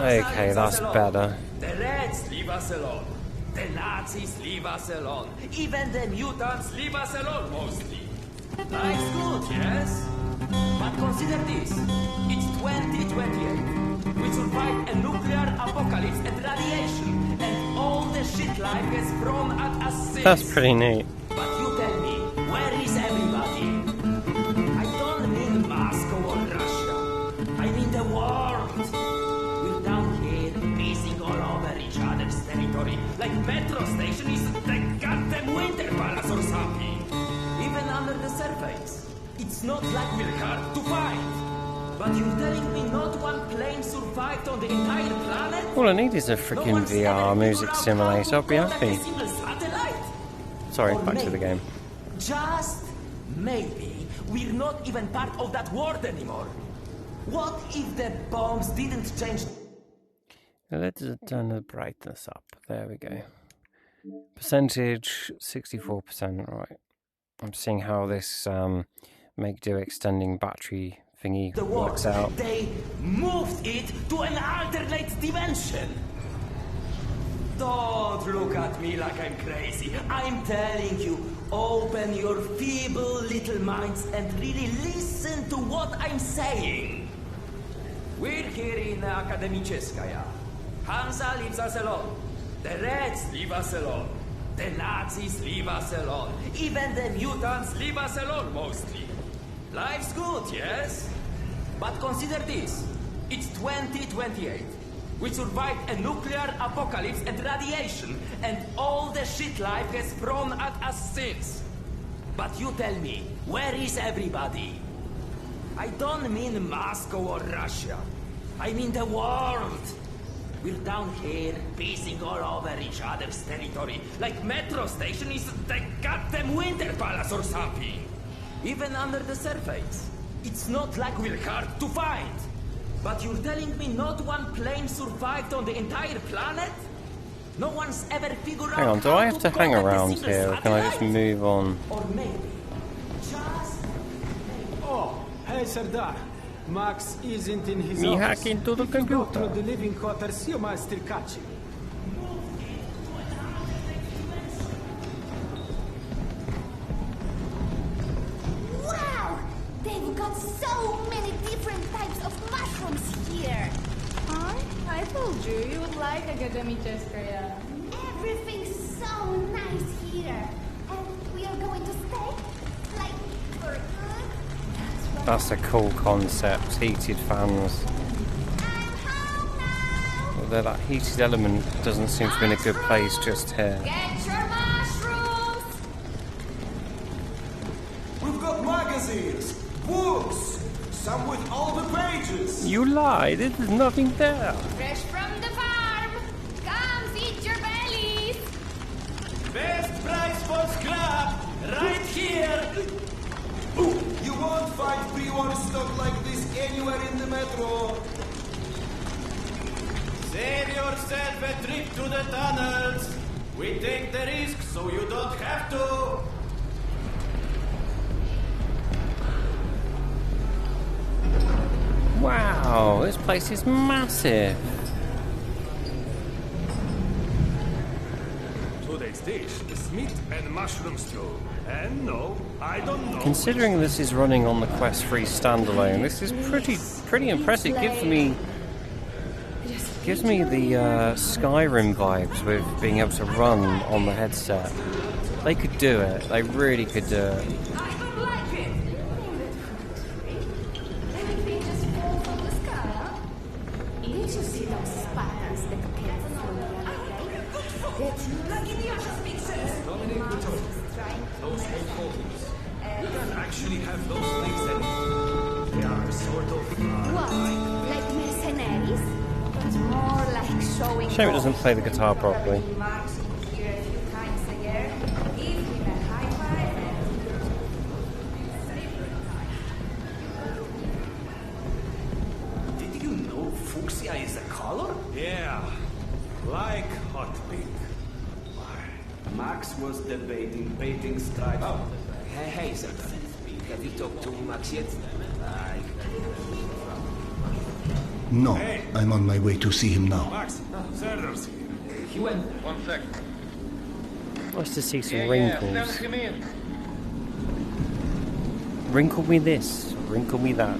Okay, that's better. The Reds leave us alone. The Nazis leave us alone. Even the mutants leave us alone, mostly. Life's good, yes? But consider this. It's 2028. We survived a nuclear apocalypse and radiation, and all the shit life has thrown at us since. That's pretty neat. But you tell me, where is everybody? I don't mean Moscow or Russia. I mean the world. We're down here, pacing all over each other's territory, like metro station is the goddamn Winter Palace or something. Even under the surface, it's not like we're hard to find. But you're telling me not one plane survived on the entire planet? All I need is a freaking VR music simulator. I'll be happy. Sorry, back to the game. Just maybe we're not even part of that world anymore. What if the bombs didn't change? Let's turn the brightness up. There we go. Percentage 64%. Right. I'm seeing how this make do extending battery thingy works out. They moved it to an alternate dimension. Don't look at me like I'm crazy. I'm telling you, open your feeble little minds and really listen to what I'm saying. We're here in Akademicheskaya. Hansa leaves us alone. The Reds leave us alone. The Nazis leave us alone. Even the mutants leave us alone, mostly. Life's good, yes? But consider this. It's 2028. We survived a nuclear apocalypse and radiation, and all the shit life has thrown at us since. But you tell me, where is everybody? I don't mean Moscow or Russia. I mean the world. We're down here, pacing all over each other's territory, like metro station is the goddamn Winter Palace or something. Even under the surface, it's not like we're hard to find. But you're telling me not one plane survived on the entire planet? No one's ever figured out. Hang on, do I have to hang around here, or can I just move on? Or maybe just. Oh, hey Serdar. Max isn't in his Me office. hack into the If you go through computer. the living quarters, you might still catch him. Wow! They've got so many different types of mushrooms here. Huh? I told you, you would like Akademicheskaya. Everything's so nice here. And we are going to stay? Like, for good? That's a cool concept. Heated fans. I'm home now! Although that heated element doesn't seem to be in a good place just here. Get your mushrooms! We've got magazines, books, some with all the pages. You lie. There's nothing there. Fresh from the farm! Come feed your bellies! Best price for scrap, right here. You won't find pre-war stock like this anywhere in the metro. Save yourself a trip to the tunnels. We take the risk so you don't have to. Wow, this place is massive. Today's dish is meat and mushroom stew. And no, I don't know. Considering this is running on the Quest 3 standalone, this is pretty impressive. Gives me the Skyrim vibes with being able to run on the headset. They could do it. They really could do it. I don't like it! Everything just falls from the sky, huh? Did you see those spiders that came through the other You can actually have those things that they are sort of What? Like mercenaries? But more like showing Shame it doesn't play the guitar properly. Max here a few times a year. Give him a high five and... Did you know fuchsia is a color? yeah, like hot pink. Max was debating painting stripes. Oh, hey, Serdar. Have you talked to Max yet? No, I'm on my way to see him now. Max, Serdar's here. He went. One sec. Nice to see some wrinkles. Send him in. Wrinkle me this, wrinkle me that.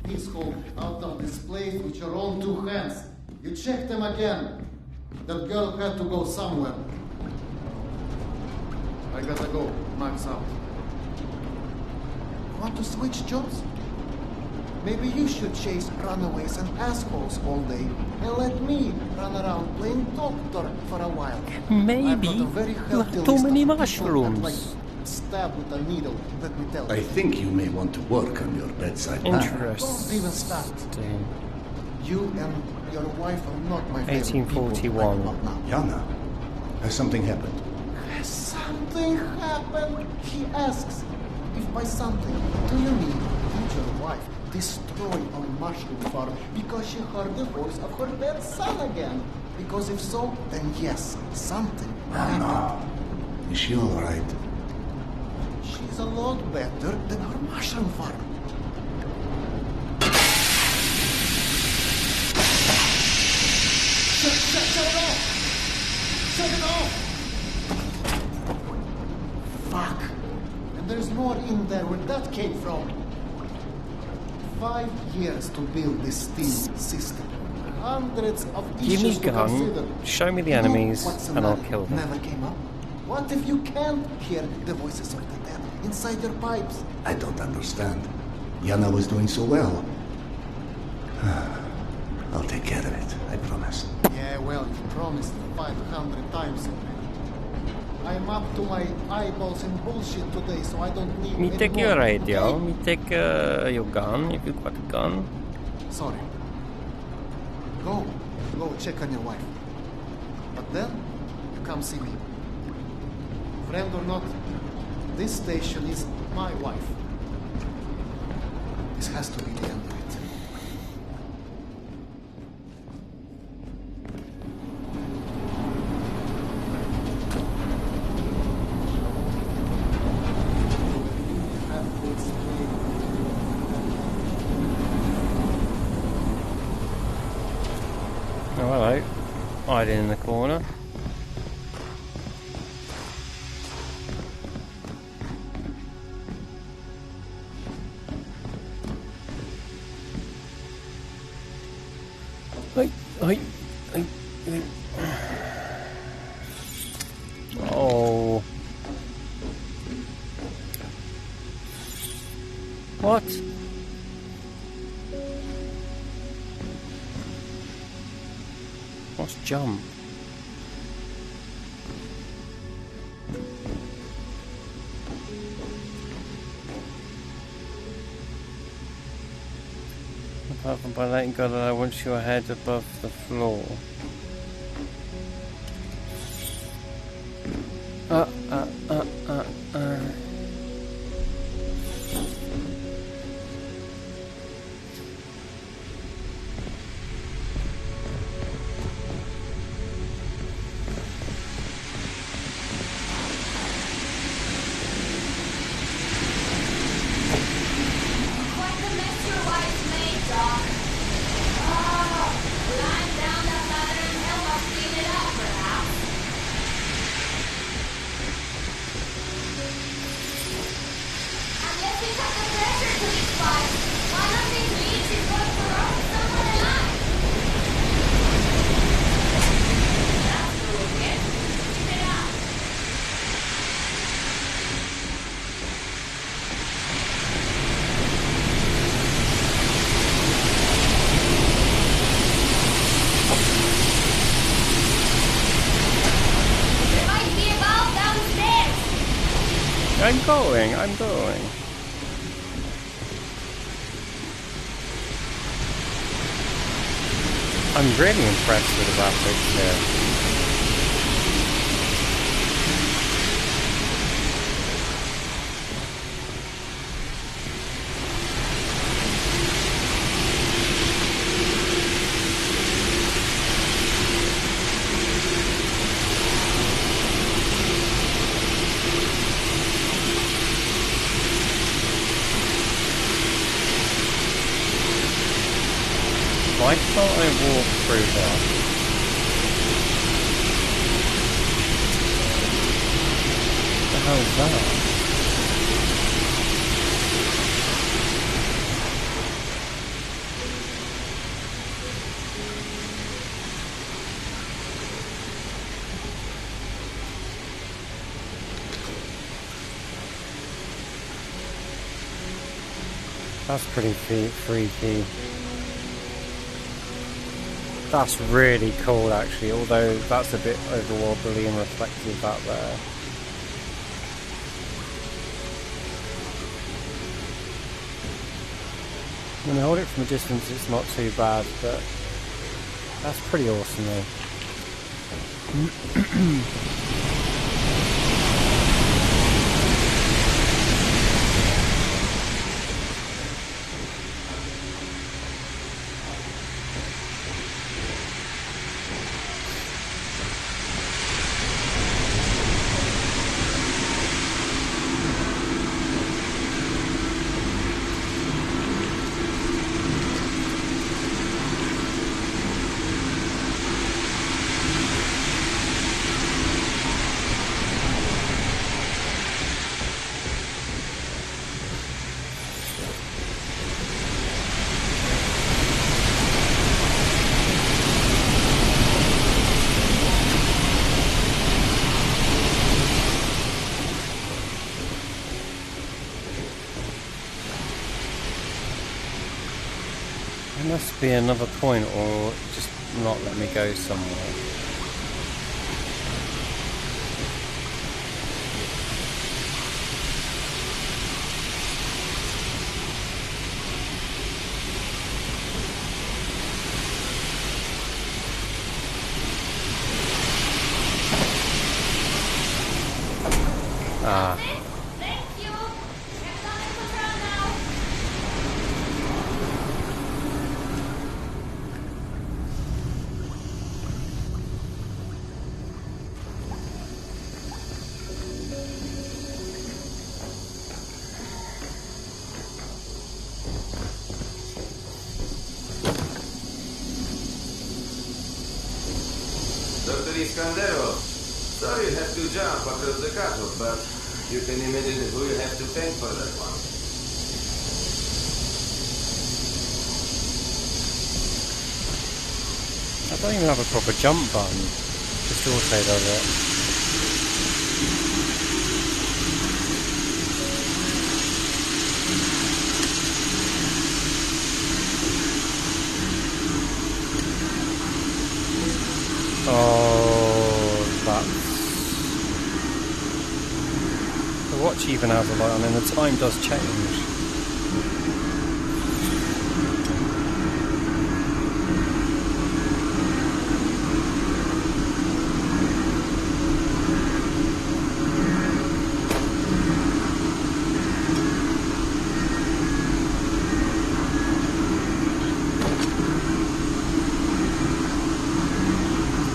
Please hold out of this place with your own two hands. You check them again. That girl had to go somewhere. I gotta go. Max out. Want to switch jobs? Maybe you should chase runaways and assholes all day and let me run around playing doctor for a while. Maybe I've got a very you healthy have too list many of people mushrooms. that, like, stab with a needle, let me tell you. I think you may want to work on your bedside manner. Don't even start. Interesting. You and your wife are not my favorite people 1841. right about now. Yana, has something happened? Has something happened? He asks. If by something, do you mean did your wife destroy our mushroom farm because she heard the voice of her dead son again? Because if so, then yes, something happened. Is she all right? She's a lot better than her mushroom farm. Shut it off! Shut it off! Fuck. And there's more in there where that came from. 5 years to build this steam system. Hundreds of Give me issues to gun, consider. show me the You know enemies, what's the and I'll matter? kill them. Never came up. What if you can't hear the voices of the dead inside your pipes? I don't understand. Yana was doing so well. I'll take care of it, I promise. Yeah, well, you promised 500 times. I'm up to my eyeballs in bullshit today, so I don't need Me any take more, your radio, okay? me take your gun, if you've got a gun. Sorry. Go check on your wife. But then, you come see me. Friend or not, this station is my wife. This has to be the end of it. Oh, hello. Hiding in the corner. Hey. Oh. What? What's jump? Apart from by letting go that I want your head above the floor. Quite the mess your wife's made, Doc. Oh, climb down that ladder and help us clean it up, perhaps. I guess he's got the pressure to his pipes. One of these leaks is going to rot someone alive. That's cool, kid. Keep it up. There might be a valve downstairs. I'm going. I'm really impressed with the graphics here. Why can't I walk through there? What the hell is that? That's pretty freaky. That's really cool actually, although that's a bit overwobbly and reflective out there. When I hold it from a distance it's not too bad, but that's pretty awesome though. There must be another point, or just not let me go somewhere. Ah. Thank you. Check on the control now. Dr. Iskandero, sorry you have to jump across the cutoff, but you can imagine who you have to thank for that one. I don't even have a proper jump button. Just auto does it. Oh, that's... The watch even has a light on and the time does change.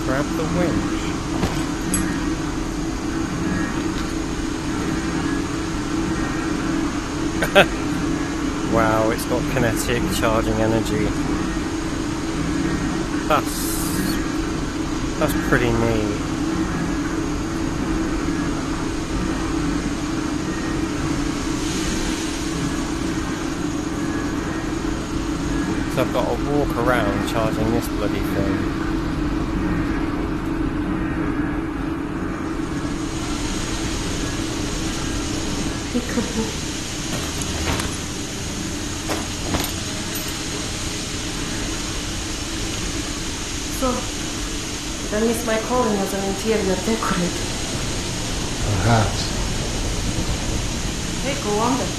Grab the winch. Wow, it's got kinetic charging energy. That's pretty neat. So I've got to walk around charging this bloody thing. So, that means my calling as an interior decorator. Perhaps. Hey, go on then.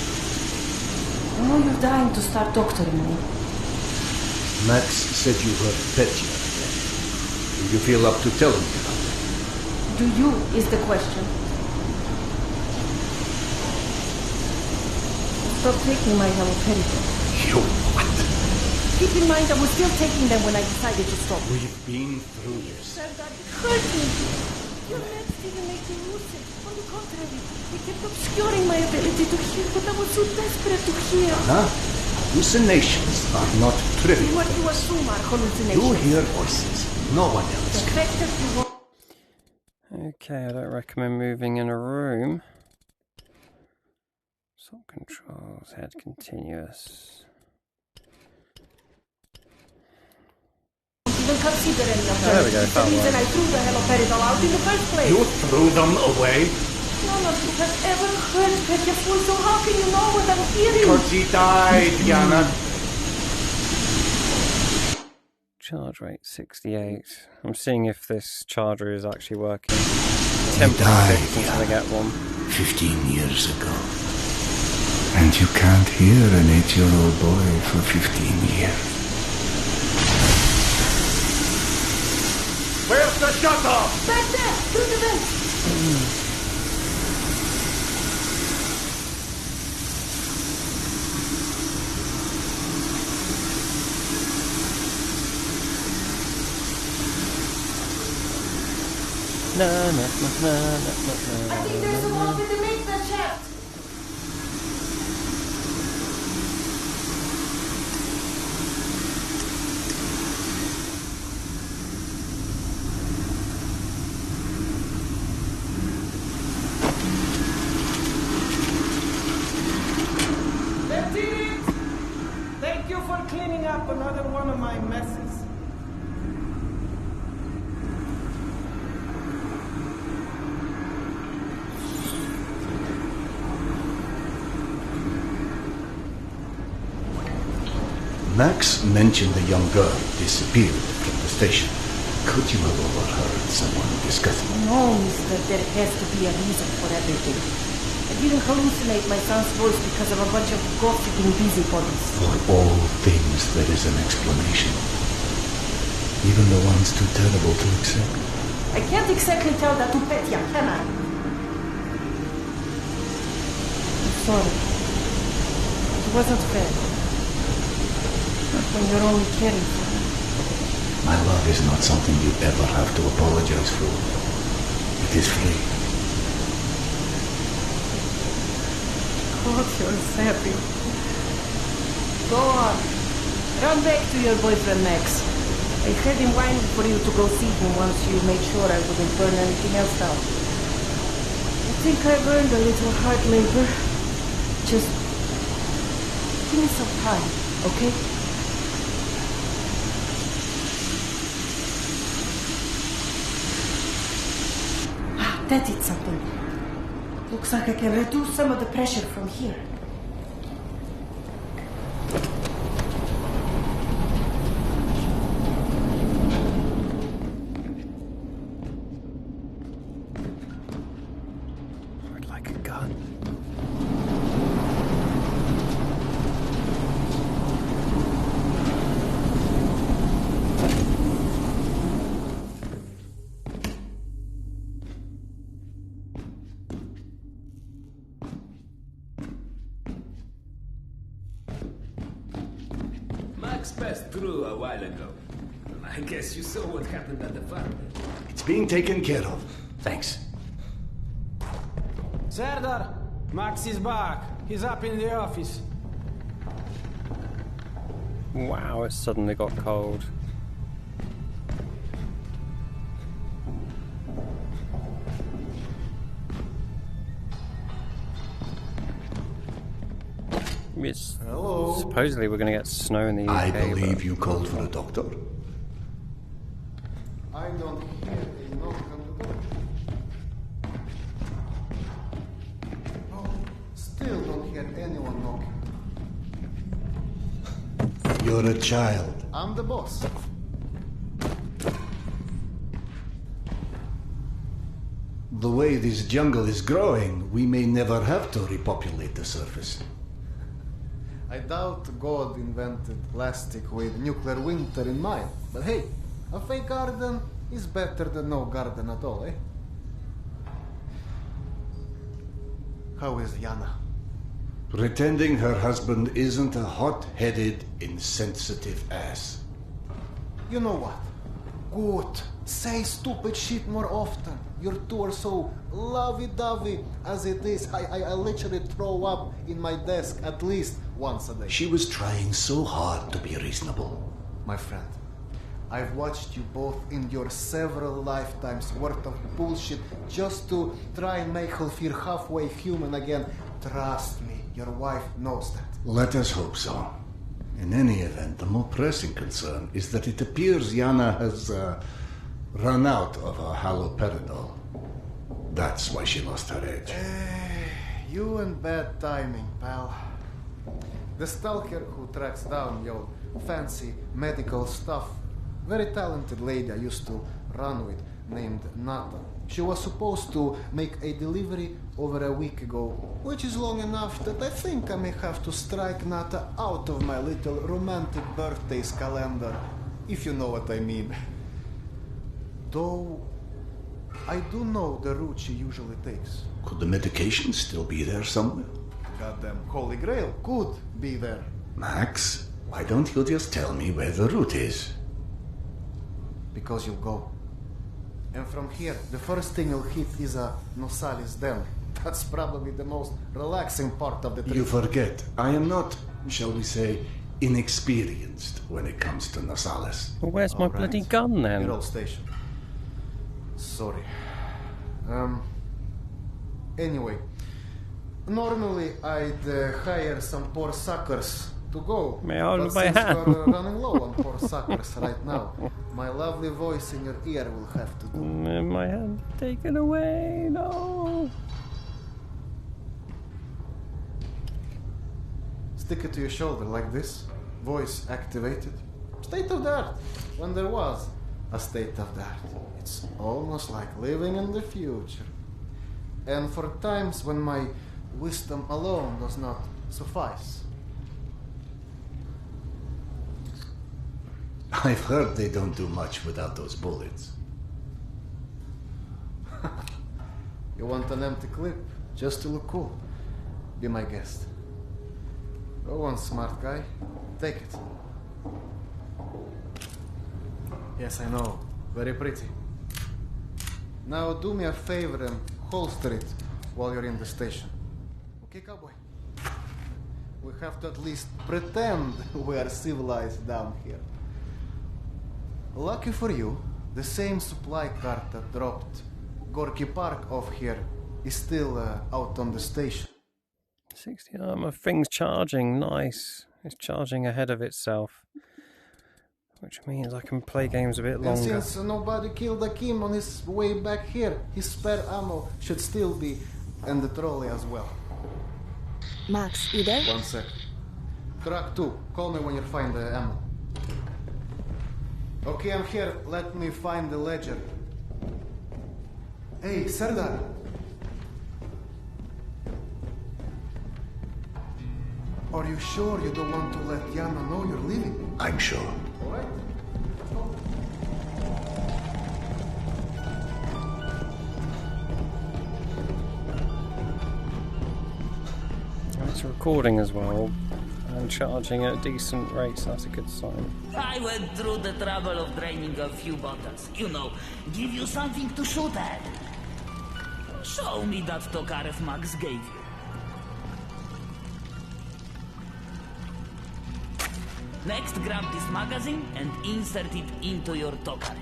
I know you're dying to start doctoring me. Max said you heard Petya again. Do you feel up to telling me about it? Do you is the question. Stop taking my haloperidol. You what? Keep in mind I was still taking them when I decided to stop. We've been through this. Serdar, it hurt me. Your meds didn't make me lucid. On the contrary, they kept obscuring my ability to hear what I was so desperate to hear. Hallucinations are not trivial. What you assume are hallucinations. You hear voices. No one else. The fact that you want... Okay, I don't recommend moving in a room. Salt controls, head continuous. Even consider any of There we go, It's the reason I threw the haloperidol out in the first place. You threw them away? None of you has ever heard Petya's voice, so how can you know what I'm hearing? Because he died, Yana. Charge rate 68. I'm seeing if this charger is actually working. He Temporary died, fix until I get one. 15 years ago. And you can't hear an 8-year-old boy for 15 years. Where's the shutter? Back there, through the vent. Na, na, na, na, na, I think there's a hole with the maintenance shaft. That's it! Thank you for cleaning up another one of my messes. Max mentioned the young girl disappeared from the station. Could you have overheard someone discussing it? No, mister, there has to be a reason for everything. I didn't hallucinate my son's voice because of a bunch of gossiping busybodies. For all things there is an explanation. Even the ones too terrible to accept. I can't exactly tell that to Petya, can I? I'm sorry. It wasn't fair. Not when you're only caring for me. My love is not something you ever have to apologize for. It is free. God, you're sappy. Go on. Run back to your boyfriend, Max. I had him whining for you to go see him once you made sure I wouldn't burn anything else down. I think I've earned a little hard labor. Just give me some time, okay? That did something. Looks like I can reduce some of the pressure from here. I'd like a gun. Max passed through a while ago. I guess you saw what happened at the farm. It's being taken care of. Thanks. Serdar, Max is back. He's up in the office. Wow, it suddenly got cold. It's Hello. supposedly we're going to get snow in the UK. I believe but- you called for a doctor. I don't hear a knock on the door. No, still don't hear anyone knocking. You're a child. I'm the boss. The way this jungle is growing, we may never have to repopulate the surface. I doubt God invented plastic with nuclear winter in mind. But hey, a fake garden is better than no garden at all, eh? How is Yana? Pretending her husband isn't a hot-headed, insensitive ass. You know what? Good. Say stupid shit more often. Your two are so lovey-dovey as it is. I literally throw up in my desk at least once a day. She was trying so hard to be reasonable. My friend, I've watched you both endure several lifetimes worth of bullshit just to try and make her feel halfway human again. Trust me, your wife knows that. Let us hope so. In any event, the more pressing concern is that it appears Yana has run out of her haloperidol. That's why she lost her edge. You and bad timing, pal. The stalker who tracks down your fancy medical stuff, very talented lady I used to run with, named Nata. She was supposed to make a delivery over a week ago, which is long enough that I think I may have to strike Nata out of my little romantic birthdays calendar, if you know what I mean. Though, I do know the route she usually takes. Could the medication still be there somewhere? Goddamn Holy Grail could be there. Max, why don't you just tell me where the route is? Because you'll go. And from here, the first thing you'll hit is a Nosalis Den. That's probably the most relaxing part of the trip. You forget, I am not, shall we say, inexperienced when it comes to Nosalis. Well, where's my bloody gun then? Good old station. Sorry. Anyway, normally I'd hire some poor suckers to go. May I hold but my since hand? we're running low on poor suckers right now, my lovely voice in your ear will have to do. My hand taken away, no. Stick it to your shoulder like this. Voice activated. State of the art. When there was a state of the art. It's almost like living in the future. And for times when my wisdom alone does not suffice. I've heard they don't do much without those bullets. You want an empty clip? Just to look cool. Be my guest. Go on, smart guy. Take it. Yes, I know. Very pretty. Now do me a favor and holster it while you're in the station. Okay, cowboy? We have to at least pretend we are civilized down here. Lucky for you, the same supply cart that dropped Gorky Park off here is still out on the station. 60 armor, thing's charging, nice. It's charging ahead of itself. Which means I can play games a bit And longer. since nobody killed Akim on his way back here, his spare ammo should still be in the trolley as well. Max, you there? 1 sec. Track 2, call me when you find the ammo. Okay, I'm here. Let me find the ledger. Hey, Serdar. Are you sure you don't want to let Yana know you're leaving? I'm sure. All right. And it's recording as well. And charging at a decent rate, so that's a good sign. I went through the trouble of draining a few bottles. You know, give you something to shoot at. Show me that Tokarev Max gave you. Next, grab this magazine and insert it into your Tokarev.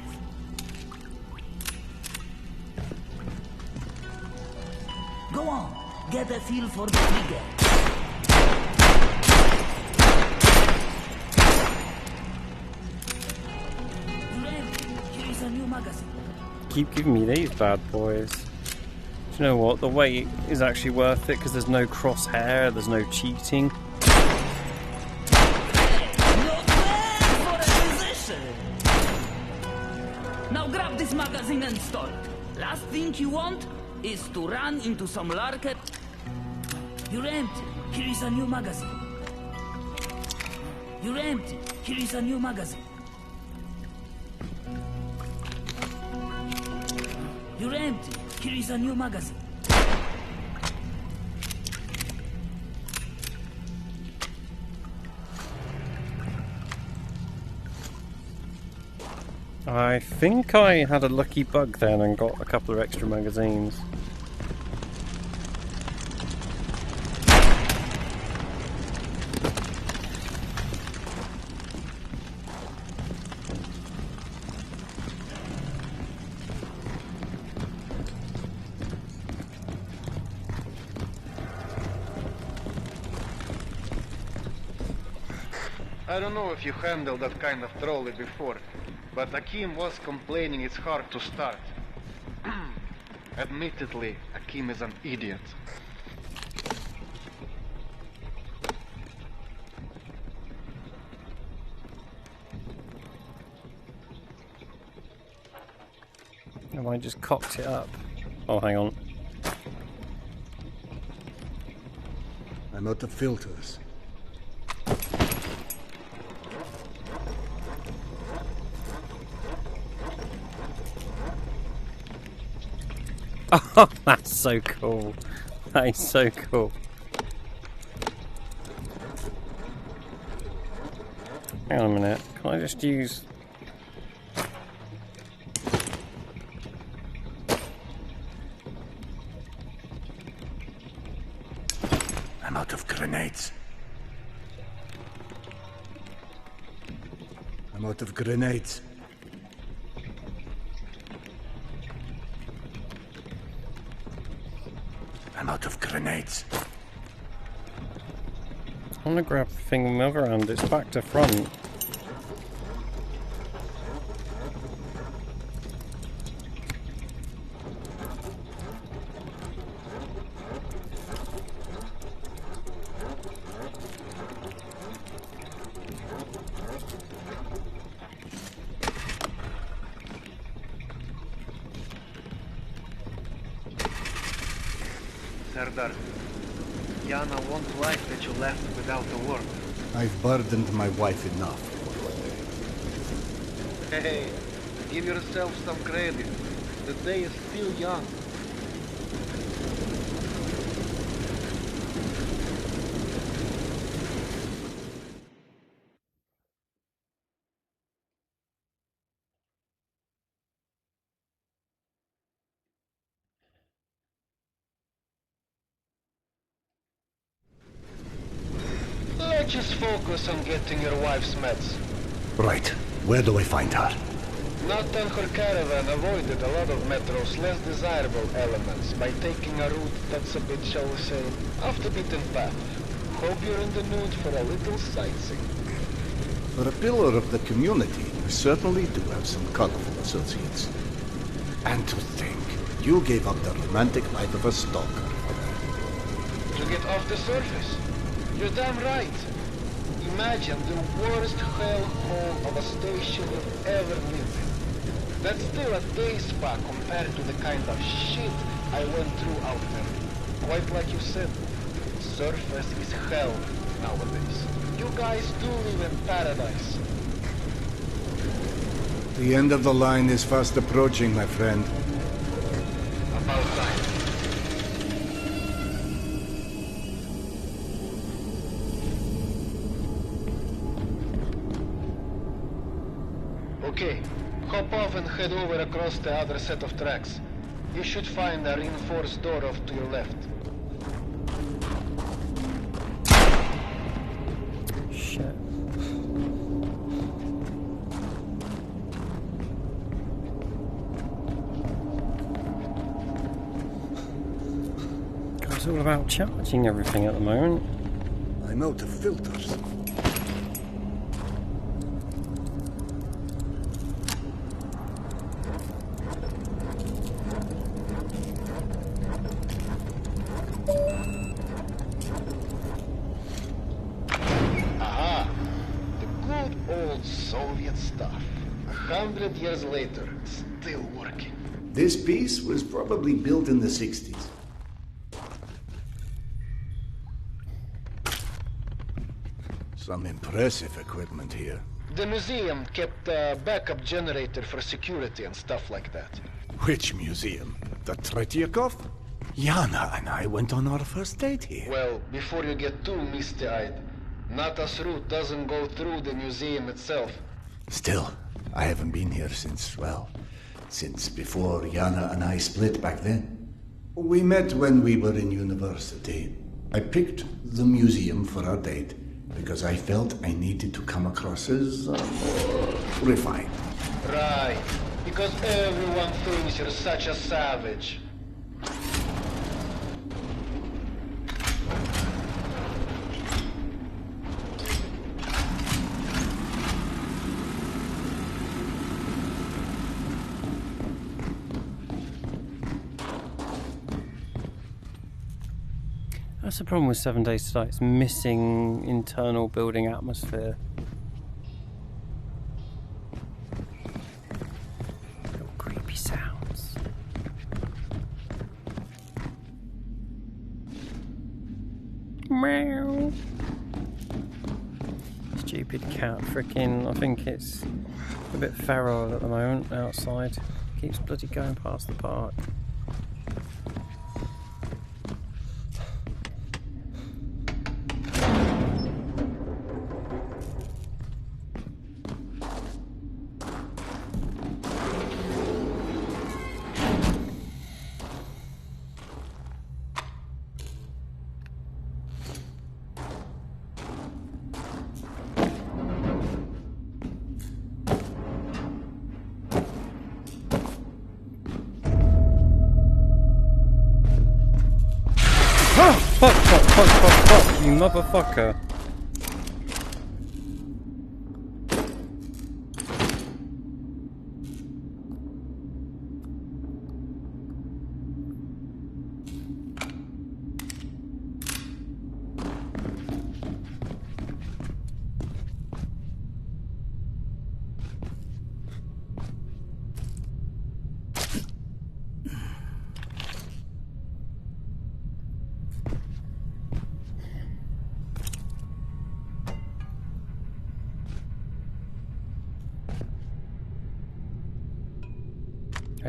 Go on, get a feel for the trigger. Here is a new magazine. Keep giving me these bad boys. Do you know what? The weight is actually worth it because there's no crosshair, there's no cheating. Now grab this magazine and store it. Last thing you want is to run into some larket. You're empty. Here is a new magazine. You're empty. Here is a new magazine. You're empty. Here is a new magazine. I think I had a lucky bug then and got a couple of extra magazines. I don't know if you handled that kind of trolley before, but Akim was complaining it's hard to start. Admittedly, Akim is an idiot. Have I just cocked it up? Oh, hang on. I'm out of filters. Oh, that's so cool. That is so cool. Hang on a minute. Can I just use... I'm out of grenades. I'm out of grenades. I'm out of grenades. I want to grab the thing and move around. It's back to front. Serdar, Yana won't like that you left without a word. I've burdened my wife enough. Hey, give yourself some credit. The day is still young. Let's just focus on getting your wife's meds. Right. Where do I find her? Nathan her caravan avoided a lot of Metro's less desirable elements by taking a route that's a bit, shall we say, off the beaten path. Hope you're in the mood for a little sightseeing. For a pillar of the community, you certainly do have some colorful associates. And to think, you gave up the romantic life of a stalker for her. To get off the surface. You're damn right. Imagine the worst hellhole of a station you've ever lived in. That's still a day spa compared to the kind of shit I went through out there. Quite like you said, surface is hell nowadays. You guys do live in paradise. The end of the line is fast approaching, my friend. About time. Okay, hop off and head over across the other set of tracks. You should find a reinforced door off to your left. Shit. It's all about charging everything at the moment. I'm out of filters. Aha! The good old Soviet stuff. 100 years later, still working. This piece was probably built in the 60s. Some impressive equipment here. The museum kept a backup generator for security and stuff like that. Which museum? The Tretyakov? Yana and I went on our first date here. Well, before you get too misty-eyed, Nata's route doesn't go through the museum itself. Still, I haven't been here since before Yana and I split back then. We met when we were in university. I picked the museum for our date because I felt I needed to come across as refined. Right, because everyone thinks you're such a savage. That's the problem with 7 Days to Die. It's missing internal building atmosphere. Little creepy sounds. Meow. Stupid cat, freaking. I think it's a bit feral at the moment outside. Keeps bloody going past the park. Fuck, you motherfucker.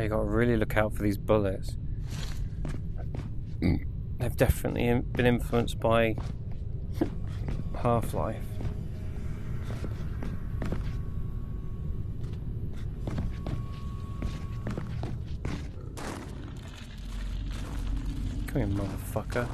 You got to really look out for these bullets. They've definitely been influenced by Half-Life. Come here, motherfucker.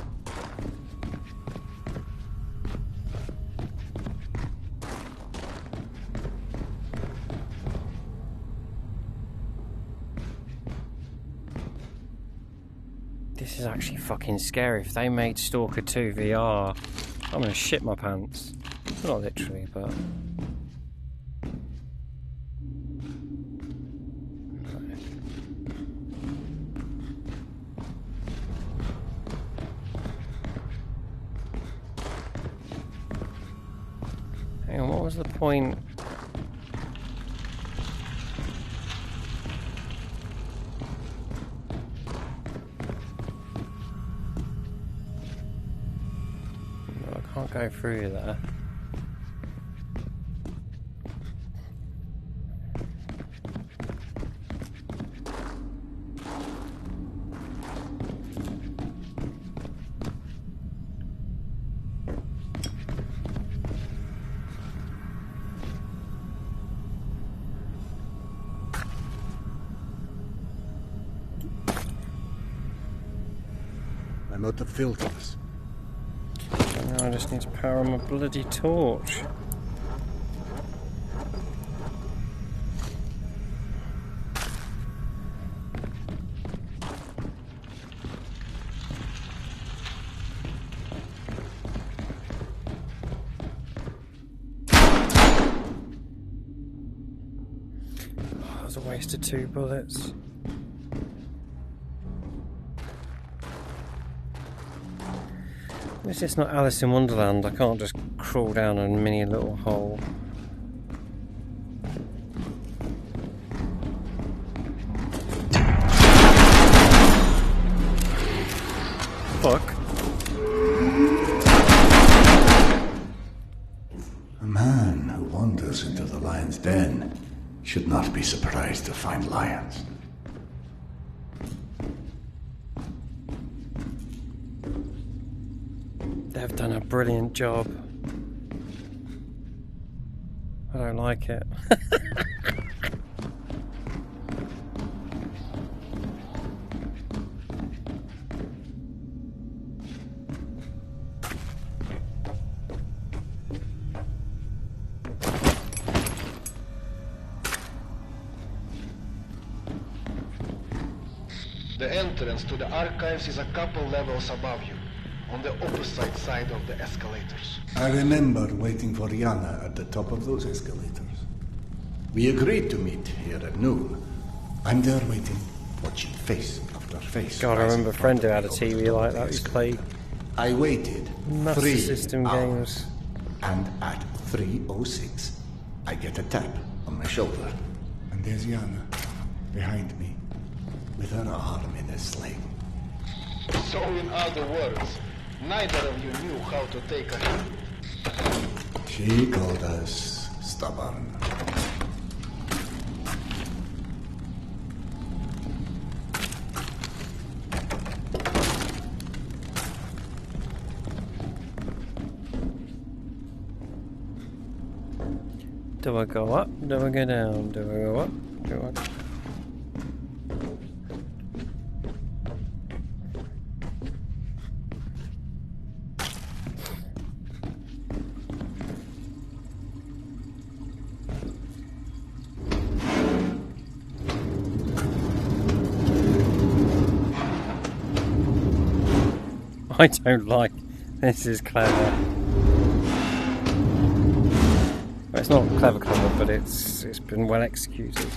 This is actually fucking scary. If they made Stalker 2 VR, I'm gonna shit my pants. Not literally, but... Hang on, what was the point? Can't go through there. I'm out of filters. I just need to power my bloody torch. Oh, that was a waste of 2 bullets. It's just not Alice in Wonderland. I can't just crawl down a mini little hole. Fuck. should not be surprised to find lions. They've done a brilliant job. I don't like it. The entrance to the archives is a couple levels above you, on the opposite side of the escalators. I remember waiting for Yana at the top of those escalators. We agreed to meet here at noon. I'm there waiting, watching face after face. God, I remember a friend who had a TV like that. He played. I waited Master 3 System hours, games. and at 3:06, I get a tap on my shoulder, and there's Yana behind me, with her arm in a sling. So in other words, neither of you knew how to take a hit. She called us stubborn. Do I go up? Do I go down? Do I go up? Do I... I don't like this. Is clever. Well, it's not clever, but it's been well executed.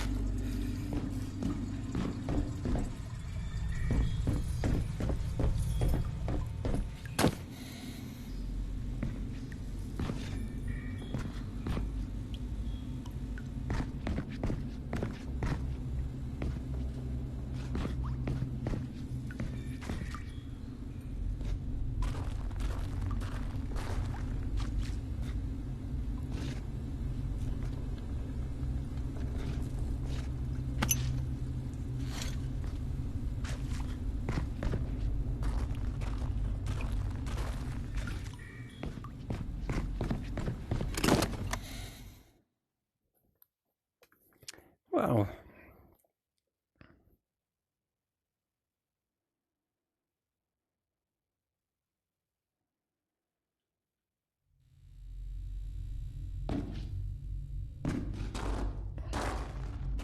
Wow.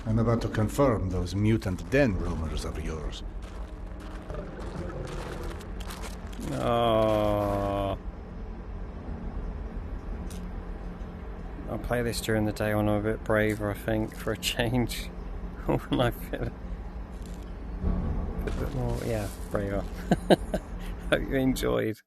I'm about to confirm those mutant den rumors of yours. Oh. I'll play this during the day when I'm a bit braver, I think, for a change. When I feel a bit more, yeah, braver. Hope you enjoyed.